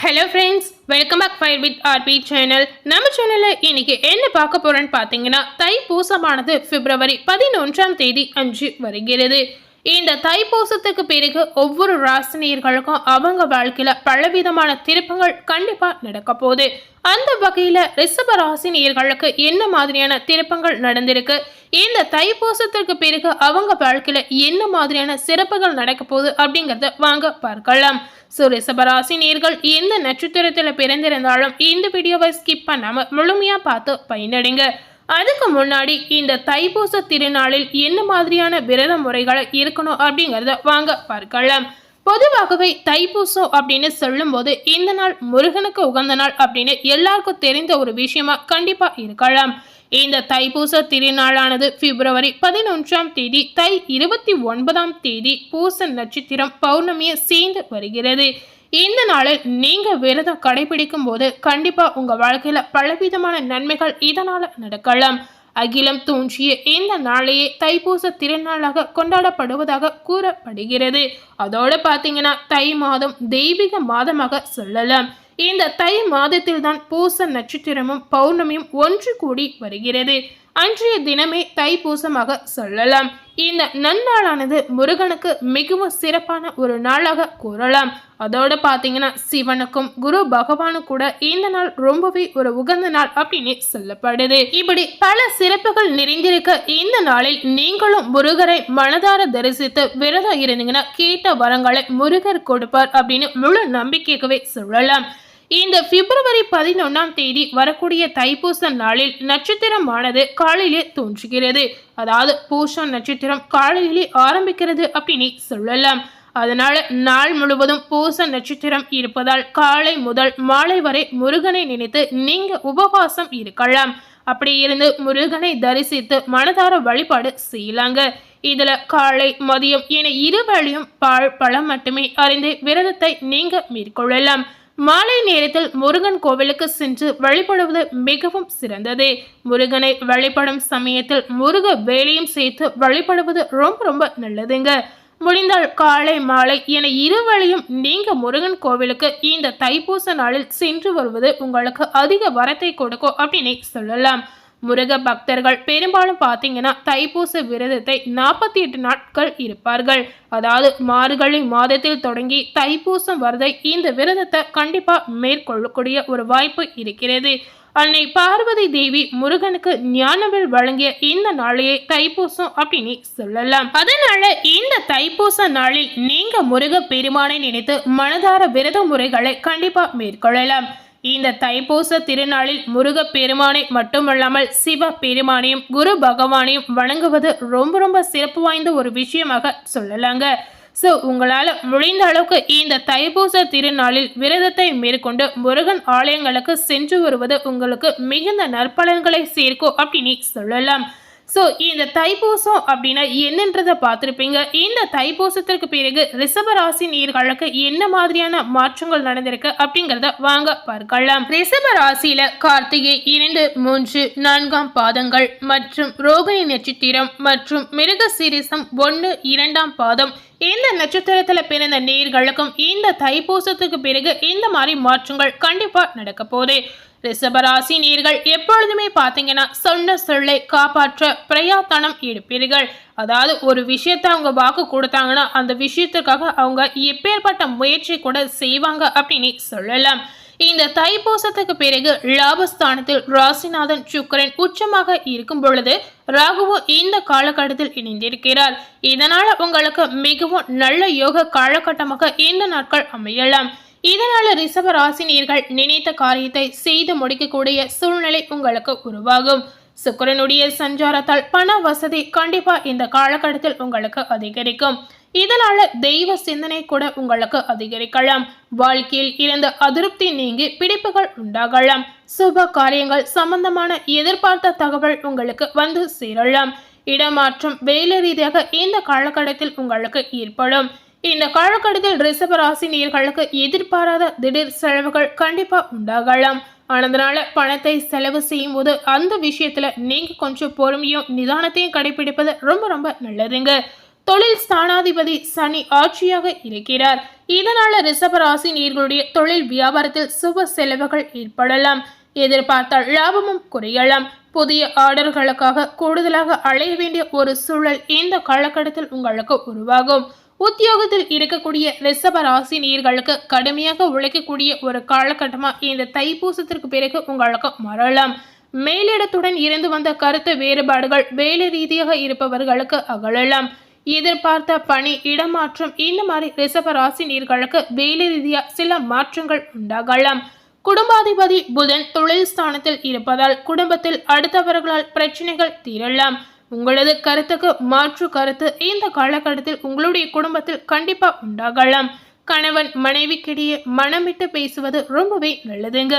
Hello friends, welcome back fire with RP channel. நம்ம சேனலில் இன்னைக்கு என்ன பார்க்க போறோன்னு பார்த்தீங்கன்னா, தைப்பூசமானது பிப்ரவரி 11ஆம் தேதி அன்று வருகிறது. இந்த தைப்பூசத்துக்கு பிறகு ஒவ்வொரு ராசினியர்களுக்கும் அவங்க வாழ்க்கையில பலவிதமான திருப்பங்கள் கண்டிப்பா நடக்க போகுது. அந்த வகையில ரிஷப ராசினியர்களுக்கு என்ன மாதிரியான திருப்பங்கள் நடந்திருக்கு, இந்த தைப்பூசத்திற்கு பிறகு அவங்க வாழ்க்கையில என்ன மாதிரியான சிறப்புகள் நடக்க போகுது அப்படிங்கறத வாங்க பார்க்கலாம். ரிஷபராசினியர்கள் எந்த நட்சத்திரத்துல பிறந்திருந்தாலும் இந்த வீடியோவை ஸ்கிப் பண்ணாம முழுமையா பார்த்து பயனடைங்க. அதுக்கு முன்னாடி இந்த தைப்பூச திருநாளில் என்ன மாதிரியான விரத முறைகளை இருக்கணும் அப்படிங்கறத வாங்க பார்க்கலாம். பொதுவாகவே தைப்பூசம் அப்படின்னு சொல்லும் போது இந்த நாள் முருகனுக்கு உகந்த நாள் அப்படின்னு எல்லாருக்கும் தெரிந்த ஒரு விஷயமா கண்டிப்பா இருக்கலாம். இந்த தைப்பூச திருநாளானது பிப்ரவரி 11ஆம் தேதி தை 29ஆம் தேதி பூச நட்சத்திரம் பௌர்ணமியை சேர்ந்து வருகிறது. இந்த நாளில் நீங்க விரதம் கடைபிடிக்கும் போது கண்டிப்பா உங்க வாழ்க்கையில பலவிதமான நன்மைகள் இதனால நடக்கலாம். அகிலம் தோன்றிய இந்த நாளையே தைப்பூச திருநாளாக கொண்டாடப்படுவதாக கூறப்படுகிறது. அதோட பாத்தீங்கன்னா தை மாதம் தெய்வீக மாதமாக சொல்லலாம். இந்த தை மாதத்தில் தான் பூச நட்சத்திரமும் பௌர்ணமியும் ஒன்று கூடி வருகிறது. அன்றைய தினமே தைப்பூசமாக சொல்லலாம். இந்த நன்னாளானது முருகனுக்கு மிகவும் சிறப்பான ஒரு நாளாக கூறலாம். அதோட பாத்தீங்கன்னா சிவனுக்கும் குரு பகவானு கூட இந்த நாள் ரொம்பவே ஒரு உகந்த நாள் அப்படின்னு சொல்லப்படுது. இப்படி பல சிறப்புகள் நிறைந்திருக்க இந்த நாளில் நீங்களும் முருகரை மனதார தரிசித்து விரதம் இருந்தீங்கன்னா கேட்ட வரங்களை முருகர் கொடுப்பார் அப்படின்னு முழு நம்பிக்கையாகவே சொல்லலாம். இந்த பிப்ரவரி 11ஆம் தேதி வரக்கூடிய தைப்பூச நாளில் நட்சத்திரமானது காலையிலே தோன்றுகிறது. அதாவது பூசம் நட்சத்திரம் காலையிலே ஆரம்பிக்கிறது அப்படின்னு சொல்லலாம். அதனால நாள் முழுவதும் பூச நட்சத்திரம் இருப்பதால் காலை முதல் மாலை வரை முருகனை நினைத்து நீங்க உபவாசம் இருக்கலாம். அப்படி இருந்து முருகனை தரிசித்து மனதார வழிபாடு செய்யலாங்க. இதுல காலை மதியம் என இருவேளையும் பால் பழம் மட்டுமே அறிந்து விரதத்தை நீங்க மேற்கொள்ளலாம். மாலை நேரத்தில் முருகன் கோவிலுக்கு சென்று வழிபடுவது மிகவும் சிறந்தது. முருகனை வழிபடும் சமயத்தில் முருக வேலையும் சேர்த்து வழிபடுவது ரொம்ப நல்லதுங்க. முடிந்தால் காலை மாலை என இருவழியும் நீங்க முருகன் கோவிலுக்கு இந்த தைப்பூச நாளில் சென்று வருவது உங்களுக்கு அதிக வரத்தை கொடுக்கும் அப்படின்னு சொல்லலாம். முருக பக்தர்கள் பெரும்பாலும் பார்த்தீங்கன்னா தைப்பூச விரதத்தை 48 நாட்கள் இருப்பார்கள். அதாவது மார்கழி மாதத்தில் தொடங்கி தைப்பூசம் வரதை இந்த விரதத்தை கண்டிப்பா மேற்கொள்ளக்கூடிய ஒரு வாய்ப்பு இருக்கிறது. அன்னை பார்வதி தேவி முருகனுக்கு ஞானவில் வழங்கிய இந்த நாளையே தைப்பூசம் அப்படின்னு சொல்லலாம். அதனால இந்த தைப்பூச நாளில் நீங்க முருக பெருமானை நினைத்து மனதார விரத முறைகளை கண்டிப்பா மேற்கொள்ளலாம். இந்த தைப்பூச திருநாளில் முருக பெருமானை மட்டுமல்லாமல் சிவ பெருமானையும் குரு பகவானையும் வணங்குவது ரொம்ப சிறப்பு வாய்ந்த ஒரு விஷயமாக சொல்லலாங்க. உங்களால் முடிந்த அளவுக்கு இந்த தைப்பூச திருநாளில் விரதத்தை மேற்கொண்டு முருகன் ஆலயங்களுக்கு சென்று வருவது உங்களுக்கு மிகுந்த நற்பலன்களை சேர்க்கும் அப்படின்னு சொல்லலாம். இந்த தைப்பூசம் அப்படின்னா என்னன்றதை பார்த்துருப்பீங்க. இந்த தைப்பூசத்திற்கு பிறகு ரிஷபராசி நேயர்களுக்கு என்ன மாதிரியான மாற்றங்கள் நடந்திருக்கு அப்படிங்கிறத வாங்க பார்க்கலாம். ரிஷபராசியில கார்த்திகை 2, 3, 4ஆம் பாதங்கள் மற்றும் ரோகிணி நட்சத்திரம் மற்றும் மிருகசீரிசம் 1, 2ஆம் பாதம் இந்த நட்சத்திரத்துல பிறந்த நேயர்களுக்கும் இந்த தைப்பூசத்துக்கு பிறகு இந்த மாதிரி மாற்றங்கள் கண்டிப்பா நடக்க போகுது. ரிஷபராசி நேயர்கள் எப்பொழுதுமே பார்த்தீங்கன்னா சொன்ன சொல்லை காப்பாற்ற பிரயத்தனம் எடுப்பீர்கள். அதாவது ஒரு விஷயத்த அவங்க வாக்கு கொடுத்தாங்கன்னா அந்த விஷயத்துக்காக அவங்க எப்பேற்பட்ட முயற்சி கூட செய்வாங்க அப்படின்னு சொல்லலாம். இந்த தைப்பூசத்துக்கு பிறகு லாபஸ்தானத்தில் ராசிநாதன் சுக்கிரன் உச்சமாக இருக்கும் பொழுது ராகுவும் இந்த காலகட்டத்தில் இணைந்திருக்கிறார். இதனால உங்களுக்கு மிகவும் நல்ல யோக காலகட்டமாக இந்த நாட்கள் அமையலாம். இதனால ரிஷப ராசினியர்கள் நினைத்த காரியத்தை செய்து முடிக்கக்கூடிய சூழ்நிலை உங்களுக்கு உருவாகும். சுக்கிரனுடைய சஞ்சாரத்தால் பண வசதி கண்டிப்பா இந்த காலகட்டத்தில் உங்களுக்கு அதிகரிக்கும். இதனால தெய்வ சிந்தனை கூட உங்களுக்கு அதிகரிக்கலாம். வாழ்க்கையில் இருந்த அதிருப்தி நீங்கி பிடிப்புகள் உண்டாகலாம். சுப காரியங்கள் சம்பந்தமான எதிர்பார்த்த தகவல் உங்களுக்கு வந்து சேரலாம். இடமாற்றம் வேலை ரீதியாக இந்த காலகட்டத்தில் உங்களுக்கு ஏற்படும். இந்த காலகட்டத்தில் ரிஷபராசி நேயர்களுக்கு எதிர்பாராத திடீர் செலவுகள் கண்டிப்பா உண்டாகலாம். அதனால பணத்தை செலவு செய்யும் போது அந்த விஷயத்துல நீங்க கொஞ்சம் பொறுமையும் நிதானத்தையும் கடைபிடிப்பது ரொம்ப நல்லதுங்க. தொழில் ஸ்தானாதிபதி சனி ஆட்சியாக இருக்கிறார். இதனால ரிஷபராசி நேயர்களுடைய தொழில் வியாபாரத்தில் சுப செலவுகள் ஏற்படலாம். எதிர்பார்த்த லாபமும் குறையலாம். புதிய ஆர்டர்களுக்காக கூடுதலாக அலைய வேண்டிய ஒரு சூழல் இந்த காலகட்டத்தில் உங்களுக்கு உருவாகும். உத்தியோகத்தில் இருக்கக்கூடிய ரிஷப ராசி நேயர்களுக்கு கடுமையாக உழைக்கக்கூடிய ஒரு காலகட்டமா இந்த தைப்பூசத்திற்கு பிறகு உங்களுக்கு மாறலாம். மேலிடத்துடன் இருந்து வந்த கருத்து வேறுபாடுகள் வேலை ரீதியாக இருப்பவர்களுக்கு அகலலாம். எதிர்பார்த்த பணி இடமாற்றம் இந்த மாதிரி ரிஷப ராசி நேயர்களுக்கு வேலை ரீதியா சில மாற்றங்கள் உண்டாகலாம். குடும்பாதிபதி புதன் தொழில் ஸ்தானத்தில் இருப்பதால் குடும்பத்தில் அடுத்தவர்களால் பிரச்சனைகள் தீரலாம். உங்களது கருத்துக்கு மாற்று கருத்து இந்த காலகட்டத்தில் உங்களுடைய குடும்பத்தில் கண்டிப்பா உண்டாகலாம். கணவன் மனைவிக்கிடையே மனமிட்டு பேசுவது ரொம்பவே நல்லதுங்க.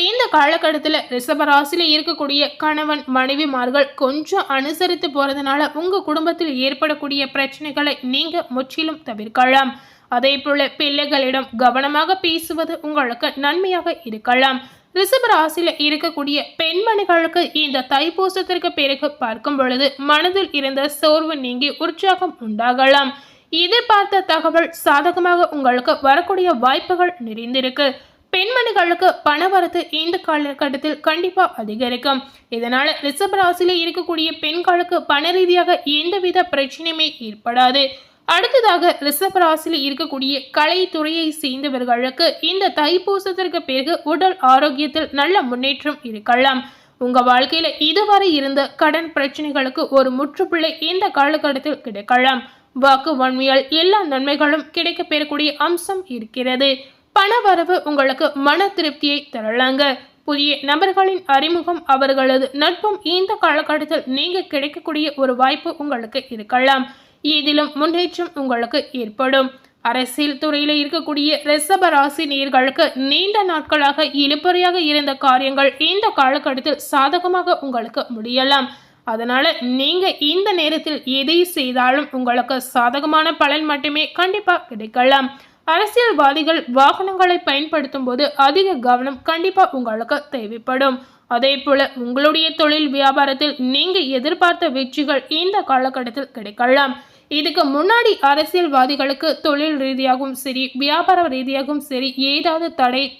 இந்த காலகட்டத்தில் ரிஷபராசியில இருக்கக்கூடிய கணவன் மனைவிமார்கள் கொஞ்சம் அனுசரித்து போறதுனால உங்க குடும்பத்தில் ஏற்படக்கூடிய பிரச்சனைகளை நீங்க முற்றிலும் தவிர்க்கலாம். அதே போல பிள்ளைகளிடம் கவனமாக பேசுவது உங்களுக்கு நன்மையாக இருக்கலாம். ரிஷப ராசியில இருக்கக்கூடிய பெண்மணிகளுக்கு இந்த தைப்பூசத்திற்கு பிறகு பார்க்கும் பொழுது மனதில் இருந்த சோர்வு நீங்கி உற்சாகம் உண்டாகலாம். எதிர்பார்த்த தகவல் சாதகமாக உங்களுக்கு வரக்கூடிய வாய்ப்புகள் நிறைந்திருக்கு. பெண்மணிகளுக்கு பணவரத்து இந்த காலகட்டத்தில் கண்டிப்பா அதிகரிக்கும். இதனால ரிஷப ராசியில இருக்கக்கூடிய பெண்களுக்கு பண ரீதியாக எந்தவித பிரச்சனையுமே ஏற்படாது. அடுத்ததாக ரிஷப ராசியில் இருக்கக்கூடிய கலைத்துறையை சேர்ந்தவர்களுக்கு இந்த தைப்பூசத்திற்கு பிறகு உடல் ஆரோக்கியத்தில் நல்ல முன்னேற்றம் இருக்கலாம். உங்க வாழ்க்கையில இதுவரை இருந்த கடன் பிரச்சனைகளுக்கு ஒரு முற்றுப்புள்ளி இந்த காலகட்டத்தில் கிடைக்கலாம். வாக்கு வன்மையால் எல்லா நன்மைகளும் கிடைக்க பெறக்கூடிய அம்சம் இருக்கிறது. பண வரவு உங்களுக்கு மன திருப்தியை தரலாங்க. புதிய நபர்களின் அறிமுகம் அவர்களது நட்பும் இந்த காலகட்டத்தில் நீங்க கிடைக்கக்கூடிய ஒரு வாய்ப்பு உங்களுக்கு இருக்கலாம். இதிலும் முன்னேற்றம் உங்களுக்கு ஏற்படும். அரசியல் துறையில் இருக்கக்கூடிய ரிஷப ராசி நேயர்களுக்கு நீண்ட நாட்களாக இழுபறியாக இருந்த காரியங்கள் இந்த காலகட்டத்தில் சாதகமாக உங்களுக்கு முடியலாம். அதனால நீங்க இந்த நேரத்தில் எதை செய்தாலும் உங்களுக்கு சாதகமான பலன் மட்டுமே கண்டிப்பா கிடைக்கலாம். அரசியல்வாதிகள் வாகனங்களை பயன்படுத்தும் போது அதிக கவனம் கண்டிப்பா உங்களுக்கு தேவைப்படும். அதே போல உங்களுடைய தொழில் வியாபாரத்தில் நீங்க எதிர்பார்த்த வெற்றிகள் இந்த காலகட்டத்தில் கிடைக்கலாம். இதுக்கு முன்னாடி அரசியல்வாதிகளுக்கு தொழில் ரீதியாகவும் சரி வியாபார ரீதியாகவும் சரி ஏதாவது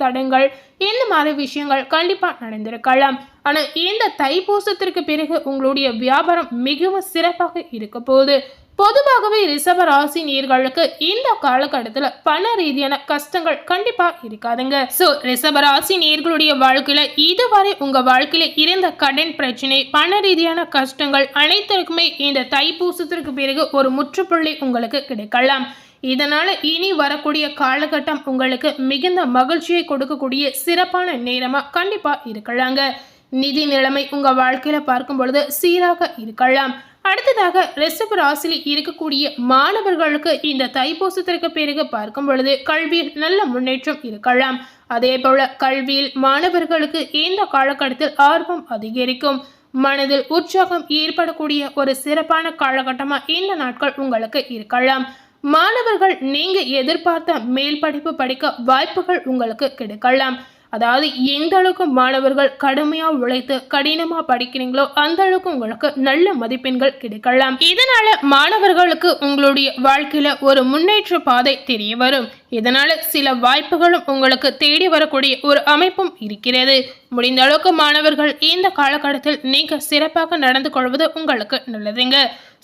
தடங்கள் இந்த மாதிரி விஷயங்கள் கண்டிப்பா நடந்திருக்கலாம். ஆனா இந்த தைப்பூசத்திற்கு பிறகு உங்களுடைய வியாபாரம் மிகவும் சிறப்பாக இருக்க போகுது. பொதுவாகவே ரிஷப ராசி நேயர்களுக்கு இந்த காலகட்டத்துல பண ரீதியான கஷ்டங்கள் கண்டிப்பா இருக்காதுங்க. சோ ரிஷப ராசி நேயர்களுடைய வாழ்க்கையில இதுவரை உங்க வாழ்க்கையில இருந்த கடன் பிரச்சனை பண ரீதியான கஷ்டங்கள் அனைத்திற்குமே இந்த தைப்பூசத்திற்கு பிறகு ஒரு முற்றுப்புள்ளி உங்களுக்கு கிடைக்கலாம். இதனால இனி வரக்கூடிய காலகட்டம் உங்களுக்கு மிகுந்த மகிழ்ச்சியை கொடுக்கக்கூடிய சிறப்பான நேரமா கண்டிப்பா இருக்கலாங்க. நிதி நிலைமை உங்க வாழ்க்கையில பார்க்கும் பொழுது சீராக இருக்கலாம். அடுத்ததாக ரிஷப ராசியில் இருக்கக்கூடிய மாணவர்களுக்கு இந்த தைப்பூசத்திற்கு பிறகு பார்க்கும் பொழுது கல்வியில் நல்ல முன்னேற்றம் இருக்கலாம். அதே போல கல்வியில் மாணவர்களுக்கு இந்த காலகட்டத்தில் ஆர்வம் அதிகரிக்கும். மனதில் உற்சாகம் ஏற்படக்கூடிய ஒரு சிறப்பான காலகட்டமா இந்த நாட்கள் உங்களுக்கு இருக்கலாம். மாணவர்கள் நீங்க எதிர்பார்த்த மேல் படிப்பு படிக்க வாய்ப்புகள் உங்களுக்கு கிடைக்கலாம். அதாவது எந்த அளவுக்கு மாணவர்கள் கடுமையாக உழைத்து கடினமாக படிக்கிறீங்களோ அந்த அளவுக்கு உங்களுக்கு நல்ல மதிப்பெண்கள் கிடைக்கலாம். இதனால மாணவர்களுக்கு உங்களுடைய வாழ்க்கையில ஒரு முன்னேற்ற பாதை தெரிய வரும். இதனால சில வாய்ப்புகளும் உங்களுக்கு தேடி வரக்கூடிய ஒரு அமைப்பும் இருக்கிறது. முடிந்த அளவுக்கு மாணவர்கள் இந்த காலகட்டத்தில் நீங்க சிறப்பாக நடந்து கொள்வது உங்களுக்கு நல்லதுங்க.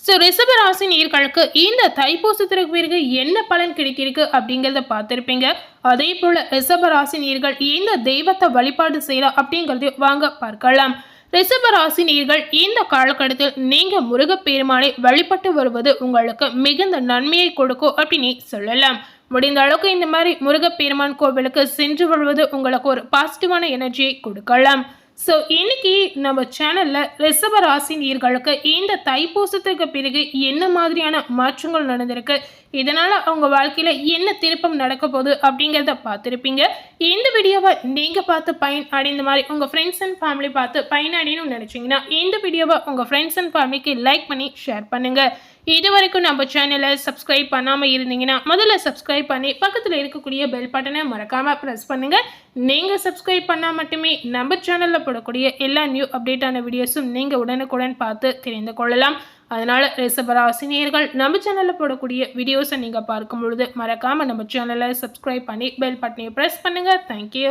ஸோ ரிஷப ராசி நேயர்களுக்கு இந்த தைப்பூசத்திற்கு பிறகு என்ன பலன் கிடைத்திருக்கு அப்படிங்கிறத பார்த்துருப்பீங்க. அதே போல ரிஷப ராசி நேயர்கள் இந்த தெய்வத்தை வழிபாடு செய்யலாம் அப்படிங்கிறது வாங்க பார்க்கலாம். ரிஷப ராசி நேயர்கள் இந்த காலகட்டத்தில் நீங்க முருகப்பெருமானை வழிபட்டு வருவது உங்களுக்கு மிகுந்த நன்மையை கொடுக்கும் அப்படின்னு சொல்லலாம். முடிந்த அளவுக்கு இந்த மாதிரி முருகப்பெருமான் கோவிலுக்கு சென்று வருவது உங்களுக்கு ஒரு பாசிட்டிவான எனர்ஜியை கொடுக்கலாம். ஸோ இன்னைக்கு நம்ம சேனலில் ரிஷப ராசி நேயர்களுக்கு இந்த தைப்பூசத்துக்கு பிறகு என்ன மாதிரியான மாற்றங்கள் நடந்திருக்கு, இதனால் அவங்க வாழ்க்கையில் என்ன திருப்பம் நடக்க போகுது அப்படிங்கிறத பார்த்துருப்பீங்க. இந்த வீடியோவை நீங்கள் பார்த்து பயன் அடைந்த மாதிரி உங்கள் ஃப்ரெண்ட்ஸ் அண்ட் ஃபேமிலி பார்த்து பயனடையணும்னு நினச்சிங்கன்னா இந்த வீடியோவை உங்கள் ஃப்ரெண்ட்ஸ் அண்ட் ஃபேமிலிக்கு லைக் பண்ணி ஷேர் பண்ணுங்கள். இது வரைக்கும் நம்ம சேனலை சப்ஸ்கிரைப் பண்ணாமல் இருந்தீங்கன்னா முதல்ல சப்ஸ்கிரைப் பண்ணி பக்கத்தில் இருக்கக்கூடிய பெல் பட்டனை மறக்காமல் ப்ரெஸ் பண்ணுங்கள். நீங்கள் சப்ஸ்கிரைப் பண்ணால் மட்டுமே நம்ம சேனலில் போடக்கூடிய எல்லா நியூ அப்டேட்டான வீடியோஸும் நீங்கள் உடனுக்குடன் பார்த்து தெரிந்து கொள்ளலாம். அதனால் ரிஷபராசினியர்கள் நம்ம சேனலில் போடக்கூடிய வீடியோஸை நீங்கள் பார்க்கும் பொழுது மறக்காமல் நம்ம சேனலை சப்ஸ்கிரைப் பண்ணி பெல் பட்டனையை ப்ரெஸ் பண்ணுங்கள். தேங்க்யூ.